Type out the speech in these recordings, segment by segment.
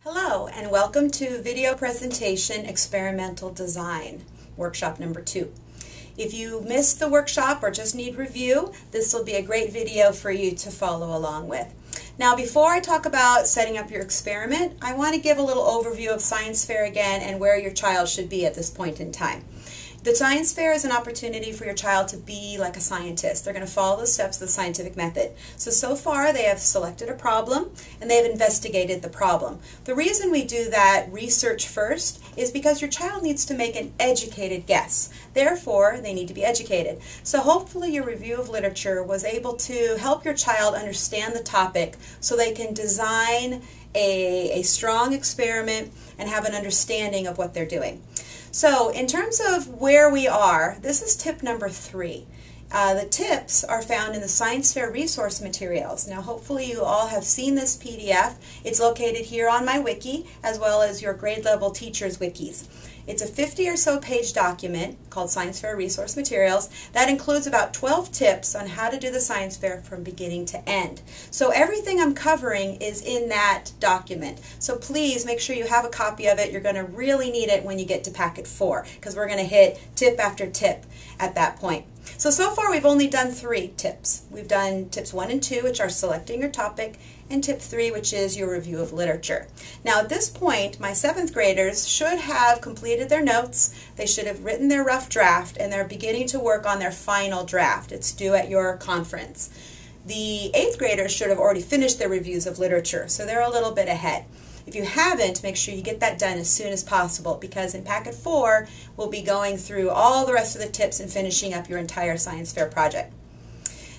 Hello and welcome to Video Presentation Experimental Design, workshop number 2. If you missed the workshop or just need review, this will be a great video for you to follow along with. Now before I talk about setting up your experiment, I want to give a little overview of science fair again and where your child should be at this point in time. The science fair is an opportunity for your child to be like a scientist. They're going to follow the steps of the scientific method. So far they have selected a problem and they have investigated the problem. The reason we do that research first is because your child needs to make an educated guess. Therefore, they need to be educated. So hopefully your review of literature was able to help your child understand the topic so they can design a strong experiment and have an understanding of what they're doing. So in terms of where we are, this is tip number 3. The tips are found in the science fair resource materials. Now hopefully you all have seen this PDF. It's located here on my wiki as well as your grade level teachers' wikis. It's a 50 or so page document called Science Fair Resource Materials that includes about 12 tips on how to do the science fair from beginning to end. So everything I'm covering is in that document. So please make sure you have a copy of it. You're going to really need it when you get to packet 4 because we're going to hit tip after tip at that point. So far we've only done 3 tips. We've done tips 1 and 2, which are selecting your topic, and tip 3, which is your review of literature. Now at this point, my 7th graders should have completed their notes, they should have written their rough draft, and they're beginning to work on their final draft. It's due at your conference. The 8th graders should have already finished their reviews of literature, so they're a little bit ahead. If you haven't, make sure you get that done as soon as possible because in packet 4, we'll be going through all the rest of the tips and finishing up your entire science fair project.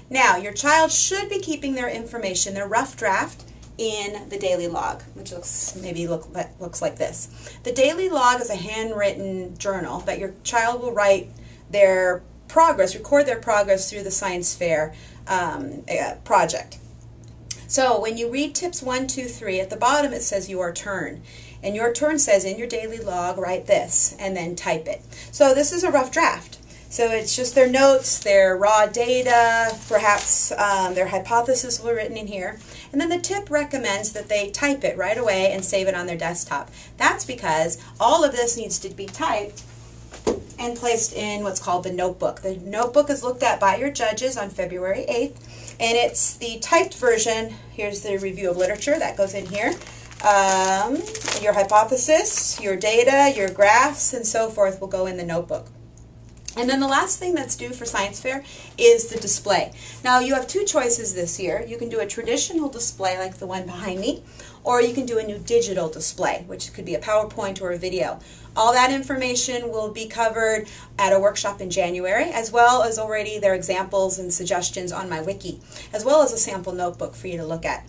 Now, your child should be keeping their information, their rough draft, in the daily log, which looks like this. The daily log is a handwritten journal that your child will write their progress, record their progress through the science fair project. So when you read tips 1, 2, 3, at the bottom it says your turn. And your turn says in your daily log, write this, and then type it. So this is a rough draft. So it's just their notes, their raw data, perhaps their hypothesis were written in here. And then the tip recommends that they type it right away and save it on their desktop. That's because all of this needs to be typed and placed in what's called the notebook. The notebook is looked at by your judges on February 8th, and it's the typed version. Here's the review of literature that goes in here. Your hypothesis, your data, your graphs, and so forth will go in the notebook. And then the last thing that's due for science fair is the display. Now you have 2 choices this year. You can do a traditional display like the one behind me, or you can do a new digital display, which could be a PowerPoint or a video. All that information will be covered at a workshop in January, as well as already their examples and suggestions on my wiki, as well as a sample notebook for you to look at.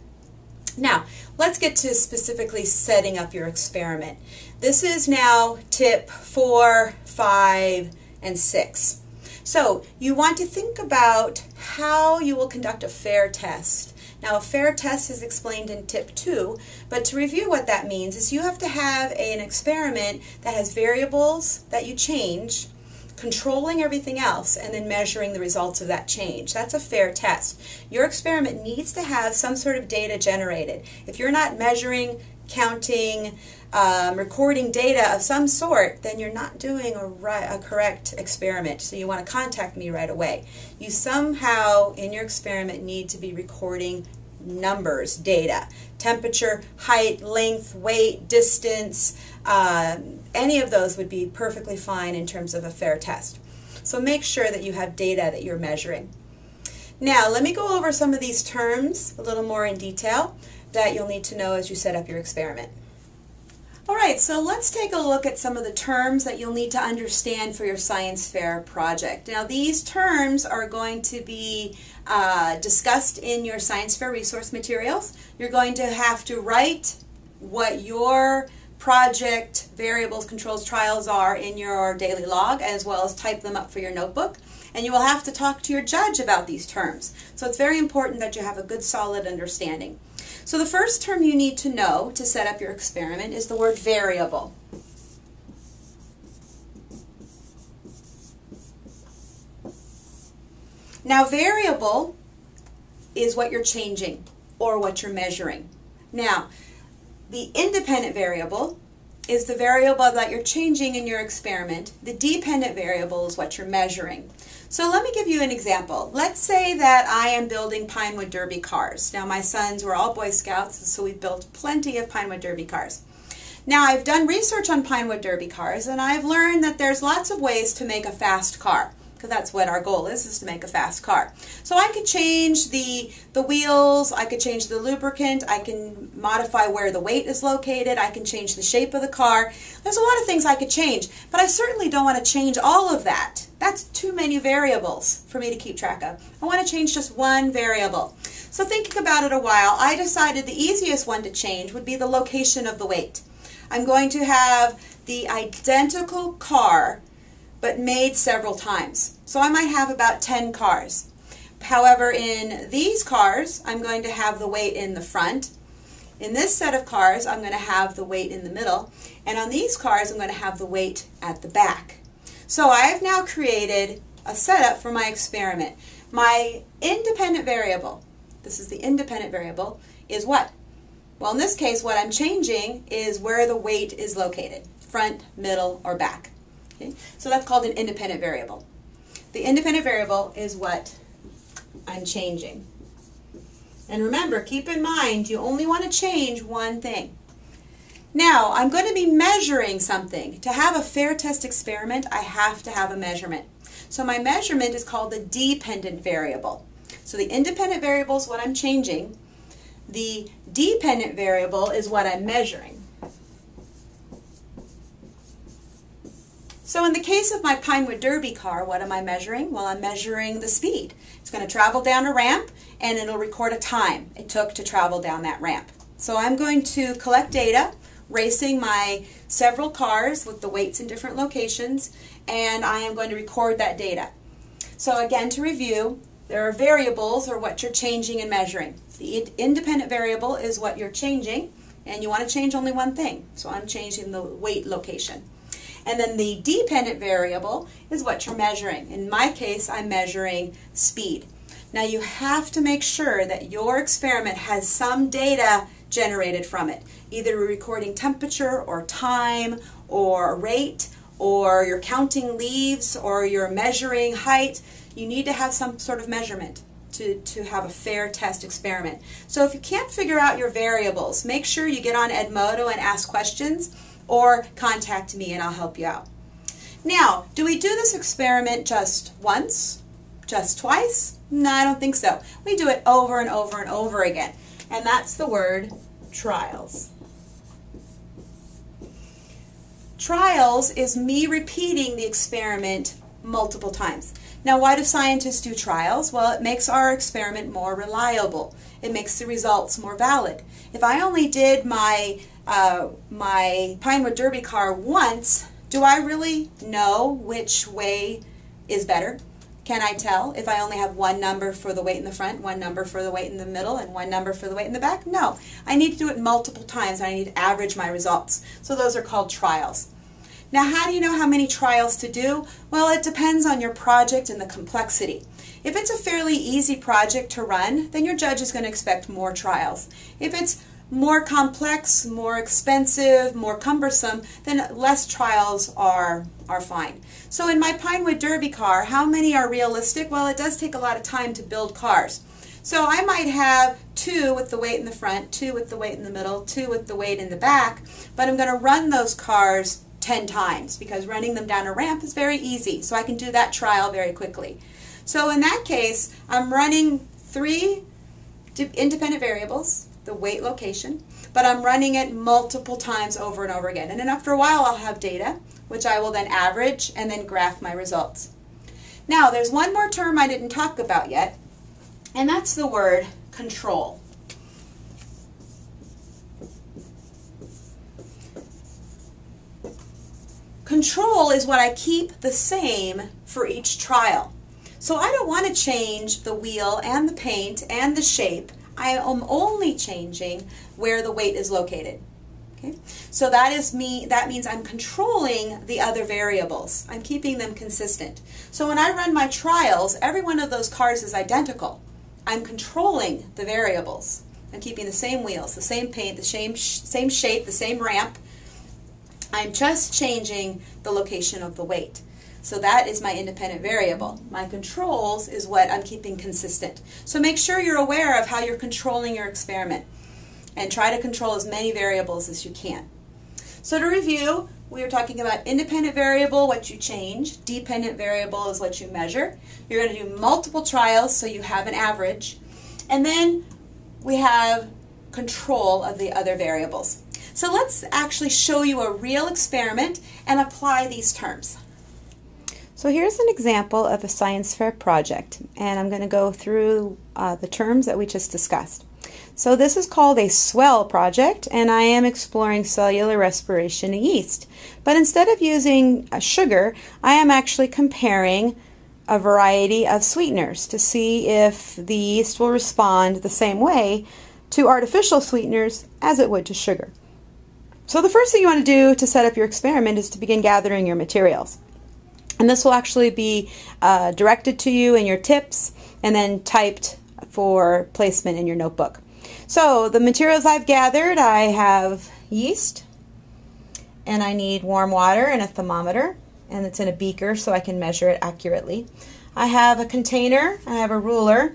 Now, let's get to specifically setting up your experiment. This is now tip 4, 5, and 6. So you want to think about how you will conduct a fair test. Now a fair test is explained in tip 2, but to review what that means is you have to have an experiment that has variables that you change, controlling everything else, and then measuring the results of that change. That's a fair test. Your experiment needs to have some sort of data generated. If you're not measuring, counting, recording data of some sort, then you're not doing a correct experiment. So you want to contact me right away. You somehow in your experiment need to be recording numbers, data, temperature, height, length, weight, distance, any of those would be perfectly fine in terms of a fair test. So make sure that you have data that you're measuring. Now let me go over some of these terms a little more in detail that you'll need to know as you set up your experiment. Alright, so let's take a look at some of the terms that you'll need to understand for your science fair project. Now these terms are going to be discussed in your science fair resource materials. You're going to have to write what your project variables, controls, trials are in your daily log, as well as type them up for your notebook. And you will have to talk to your judge about these terms. So it's very important that you have a good solid understanding. So the first term you need to know to set up your experiment is the word variable. Now variable is what you're changing or what you're measuring. Now The independent variable is the variable that you're changing in your experiment. The dependent variable is what you're measuring. So let me give you an example. Let's say that I am building Pinewood Derby cars. Now my sons were all Boy Scouts, so we've built plenty of Pinewood Derby cars. Now I've done research on Pinewood Derby cars, and I've learned that there's lots of ways to make a fast car, because that's what our goal is to make a fast car. So I could change the wheels, I could change the lubricant, I can modify where the weight is located, I can change the shape of the car. There's a lot of things I could change, but I certainly don't want to change all of that. That's too many variables for me to keep track of. I want to change just one variable. So thinking about it a while, I decided the easiest one to change would be the location of the weight. I'm going to have the identical car but made several times. So I might have about 10 cars. However, in these cars, I'm going to have the weight in the front. In this set of cars, I'm going to have the weight in the middle. And on these cars, I'm going to have the weight at the back. So I have now created a setup for my experiment. My independent variable, this is the independent variable, is what? Well, in this case, what I'm changing is where the weight is located, front, middle, or back. Okay? So that's called an independent variable. The independent variable is what I'm changing. And remember, keep in mind, you only want to change one thing. Now, I'm going to be measuring something. To have a fair test experiment, I have to have a measurement. So my measurement is called the dependent variable. So the independent variable is what I'm changing. The dependent variable is what I'm measuring. So in the case of my Pinewood Derby car, what am I measuring? Well, I'm measuring the speed. It's going to travel down a ramp, and it'll record a time it took to travel down that ramp. So I'm going to collect data, racing my several cars with the weights in different locations, and I am going to record that data. So again, to review, there are variables, or what you're changing and measuring. The independent variable is what you're changing, and you want to change only one thing. So I'm changing the weight location. And then the dependent variable is what you're measuring. In my case, I'm measuring speed. Now you have to make sure that your experiment has some data generated from it. Either you're recording temperature or time or rate, or you're counting leaves, or you're measuring height. You need to have some sort of measurement to have a fair test experiment. So if you can't figure out your variables, make sure you get on Edmodo and ask questions, or contact me and I'll help you out. Now, do we do this experiment just once? Just twice? No, I don't think so. We do it over and over and over again. And that's the word trials. Trials is me repeating the experiment multiple times. Now, why do scientists do trials? Well, it makes our experiment more reliable. It makes the results more valid. If I only did my Pinewood Derby car once, do I really know which way is better? Can I tell if I only have one number for the weight in the front, one number for the weight in the middle, and one number for the weight in the back? No. I need to do it multiple times. I need to average my results. So those are called trials. Now, how do you know how many trials to do? Well, it depends on your project and the complexity. If it's a fairly easy project to run, then your judge is going to expect more trials. If it's more complex, more expensive, more cumbersome, then less trials are fine. So in my Pinewood Derby car, how many are realistic? Well, it does take a lot of time to build cars. So I might have 2 with the weight in the front, 2 with the weight in the middle, 2 with the weight in the back, but I'm going to run those cars 10 times because running them down a ramp is very easy. So I can do that trial very quickly. So in that case, I'm running 3 independent variables, the weight location, but I'm running it multiple times over and over again. And then after a while, I'll have data, which I will then average and then graph my results. Now, there's one more term I didn't talk about yet, and that's the word control. Control is what I keep the same for each trial. So I don't want to change the wheel and the paint and the shape. I am only changing where the weight is located. Okay? So that means I'm controlling the other variables. I'm keeping them consistent. So when I run my trials, every one of those cars is identical. I'm controlling the variables. I'm keeping the same wheels, the same paint, the same shape, the same ramp. I'm just changing the location of the weight. So that is my independent variable. My controls is what I'm keeping consistent. So make sure you're aware of how you're controlling your experiment and try to control as many variables as you can. So to review, we were talking about independent variable, what you change. Dependent variable is what you measure. You're going to do multiple trials so you have an average. And then we have control of the other variables. So let's actually show you a real experiment and apply these terms. So here's an example of a science fair project, and I'm going to go through the terms that we just discussed. So this is called a swell project, and I am exploring cellular respiration in yeast. But instead of using sugar, I am actually comparing a variety of sweeteners to see if the yeast will respond the same way to artificial sweeteners as it would to sugar. So the first thing you want to do to set up your experiment is to begin gathering your materials. And this will actually be directed to you in your tips and then typed for placement in your notebook. So the materials I've gathered, I have yeast, and I need warm water and a thermometer, and it's in a beaker so I can measure it accurately. I have a container, I have a ruler.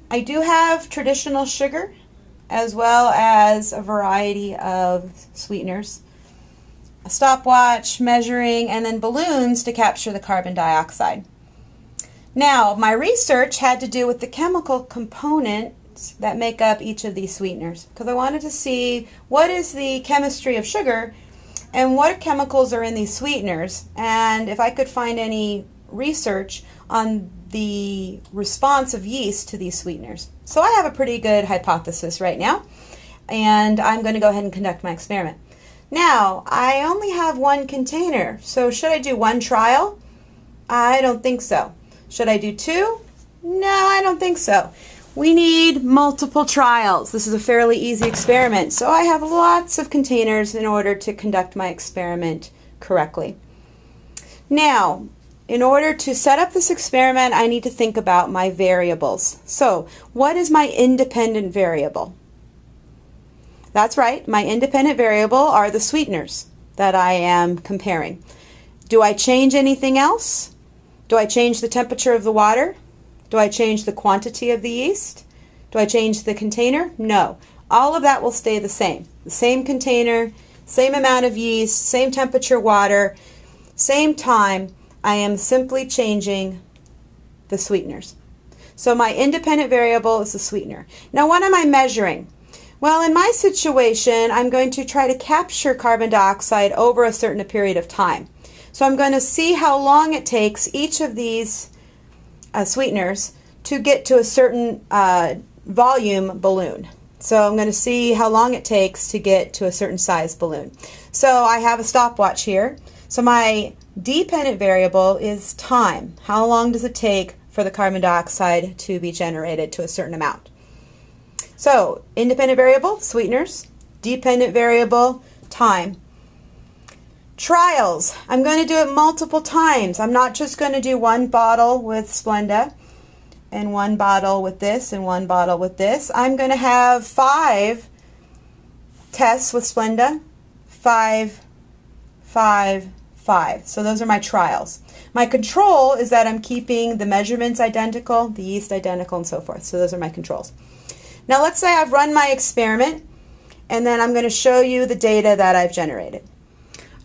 I do have traditional sugar as well as a variety of sweeteners. A stopwatch, measuring, and then balloons to capture the carbon dioxide. Now, my research had to do with the chemical components that make up each of these sweeteners, because I wanted to see what is the chemistry of sugar and what chemicals are in these sweeteners, and if I could find any research on the response of yeast to these sweeteners. So I have a pretty good hypothesis right now, and I'm going to go ahead and conduct my experiment. Now, I only have one container, so should I do one trial? I don't think so. Should I do two? No, I don't think so. We need multiple trials. This is a fairly easy experiment, so I have lots of containers in order to conduct my experiment correctly. Now, in order to set up this experiment, I need to think about my variables. So, what is my independent variable? That's right, my independent variable are the sweeteners that I am comparing. Do I change anything else? Do I change the temperature of the water? Do I change the quantity of the yeast? Do I change the container? No. All of that will stay the same. The same container, same amount of yeast, same temperature water, same time. I am simply changing the sweeteners. So my independent variable is the sweetener. Now, what am I measuring? Well, in my situation, I'm going to try to capture carbon dioxide over a certain period of time. So I'm going to see how long it takes each of these sweeteners to get to a certain volume balloon. So I'm going to see how long it takes to get to a certain size balloon. So I have a stopwatch here. So my dependent variable is time. How long does it take for the carbon dioxide to be generated to a certain amount? So, independent variable, sweeteners. Dependent variable, time. Trials. I'm going to do it multiple times. I'm not just going to do one bottle with Splenda and one bottle with this and one bottle with this. I'm going to have 5 tests with Splenda, 5, 5, 5. So those are my trials. My control is that I'm keeping the measurements identical, the yeast identical, and so forth. So those are my controls. Now let's say I've run my experiment, and then I'm going to show you the data that I've generated.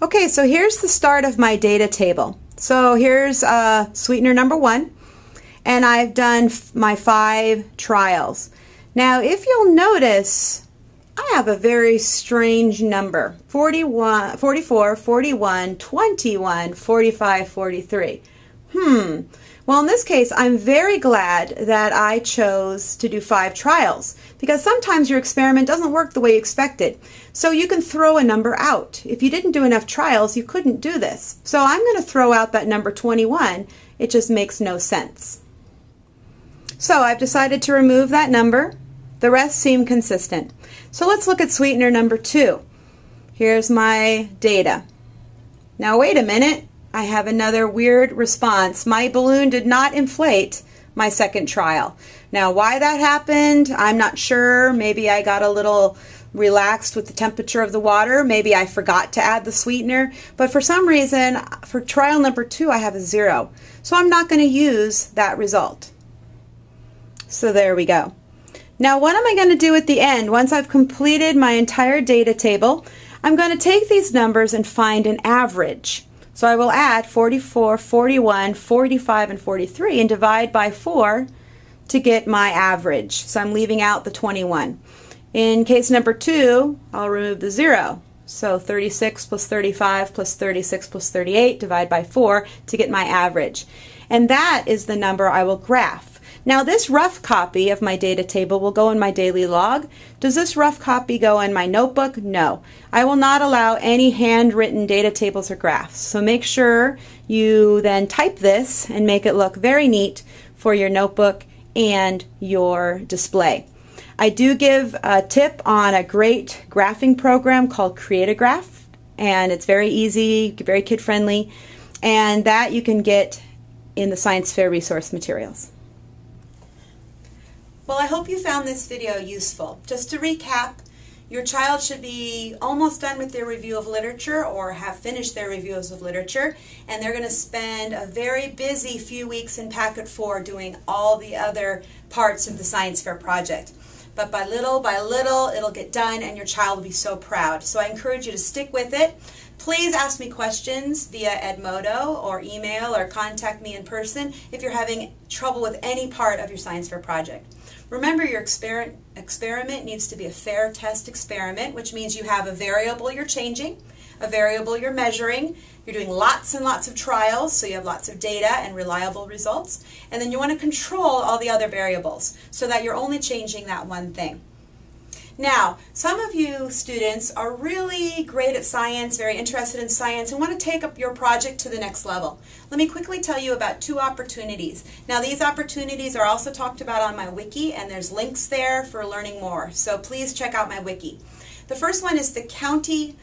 Okay, so here's the start of my data table. So here's sweetener number 1, and I've done my 5 trials. Now if you'll notice, I have a very strange number, 41, 44, 41, 21, 45, 43. Well, in this case, I'm very glad that I chose to do 5 trials, because sometimes your experiment doesn't work the way you expected. So you can throw a number out. If you didn't do enough trials, you couldn't do this. So I'm going to throw out that number 21. It just makes no sense. So I've decided to remove that number. The rest seem consistent. So let's look at sweetener number 2. Here's my data. Now wait a minute. I have another weird response. My balloon did not inflate, my second trial. Now, why that happened, I'm not sure. Maybe I got a little relaxed with the temperature of the water. Maybe I forgot to add the sweetener. But for some reason, for trial number 2, I have a 0. So I'm not going to use that result. So there we go. Now, what am I going to do at the end? Once I've completed my entire data table, I'm going to take these numbers and find an average. So I will add 44, 41, 45, and 43 and divide by 4 to get my average. So I'm leaving out the 21. In case number 2, I'll remove the 0. So 36 plus 35 plus 36 plus 38, divide by 4 to get my average. And that is the number I will graph. Now, this rough copy of my data table will go in my daily log. Does this rough copy go in my notebook? No. I will not allow any handwritten data tables or graphs. So make sure you then type this and make it look very neat for your notebook and your display. I do give a tip on a great graphing program called Create a Graph, and it's very easy, very kid-friendly, and that you can get in the Science Fair resource materials. Well, I hope you found this video useful. Just to recap, your child should be almost done with their review of literature or have finished their reviews of literature, and they're going to spend a very busy few weeks in Packet 4 doing all the other parts of the Science Fair project. But by little, it'll get done and your child will be so proud. So I encourage you to stick with it. Please ask me questions via Edmodo or email or contact me in person if you're having trouble with any part of your Science Fair project. Remember, your experiment needs to be a fair test experiment, which means you have a variable you're changing, a variable you're measuring. You're doing lots and lots of trials, so you have lots of data and reliable results. And then you want to control all the other variables so that you're only changing that one thing. Now, some of you students are really great at science, very interested in science, and want to take up your project to the next level. Let me quickly tell you about 2 opportunities. Now, these opportunities are also talked about on my wiki, and there's links there for learning more. So please check out my wiki. The first one is the county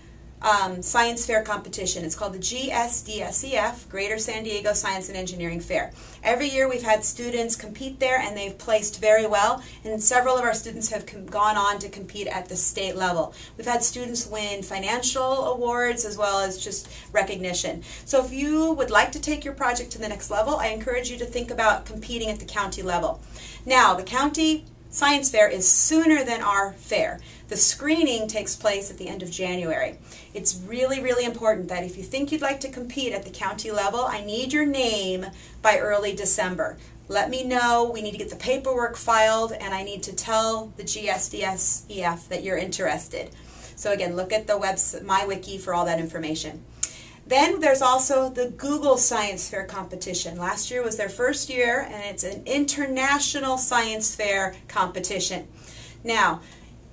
Science Fair competition. It's called the GSDSEF, Greater San Diego Science and Engineering Fair. Every year we've had students compete there and they've placed very well, and several of our students have gone on to compete at the state level. We've had students win financial awards as well as just recognition. So if you would like to take your project to the next level, I encourage you to think about competing at the county level. Now, the county Science Fair is sooner than our fair. The screening takes place at the end of January. It's really, really important that if you think you'd like to compete at the county level, I need your name by early December. Let me know. We need to get the paperwork filed, and I need to tell the GSDSEF that you're interested. So again, look at the website, my wiki, for all that information. Then there's also the Google Science Fair competition. Last year was their first year, and it's an international science fair competition. Now,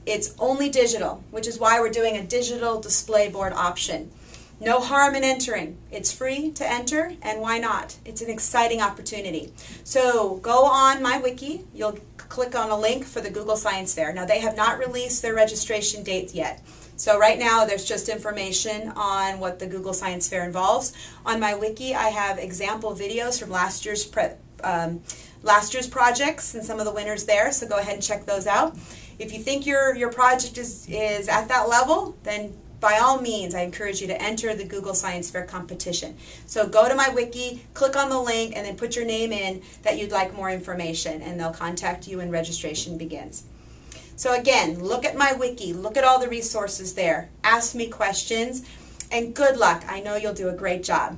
it's only digital, which is why we're doing a digital display board option. No harm in entering. It's free to enter, and why not? It's an exciting opportunity. So go on my wiki. You'll click on a link for the Google Science Fair. Now, they have not released their registration dates yet. So right now there's just information on what the Google Science Fair involves. On my wiki I have example videos from last year's projects and some of the winners there, so go ahead and check those out. If you think your project is at that level, then by all means I encourage you to enter the Google Science Fair competition. So go to my wiki, click on the link, and then put your name in that you'd like more information, and they'll contact you when registration begins. So again, look at my wiki, look at all the resources there, ask me questions, and good luck. I know you'll do a great job.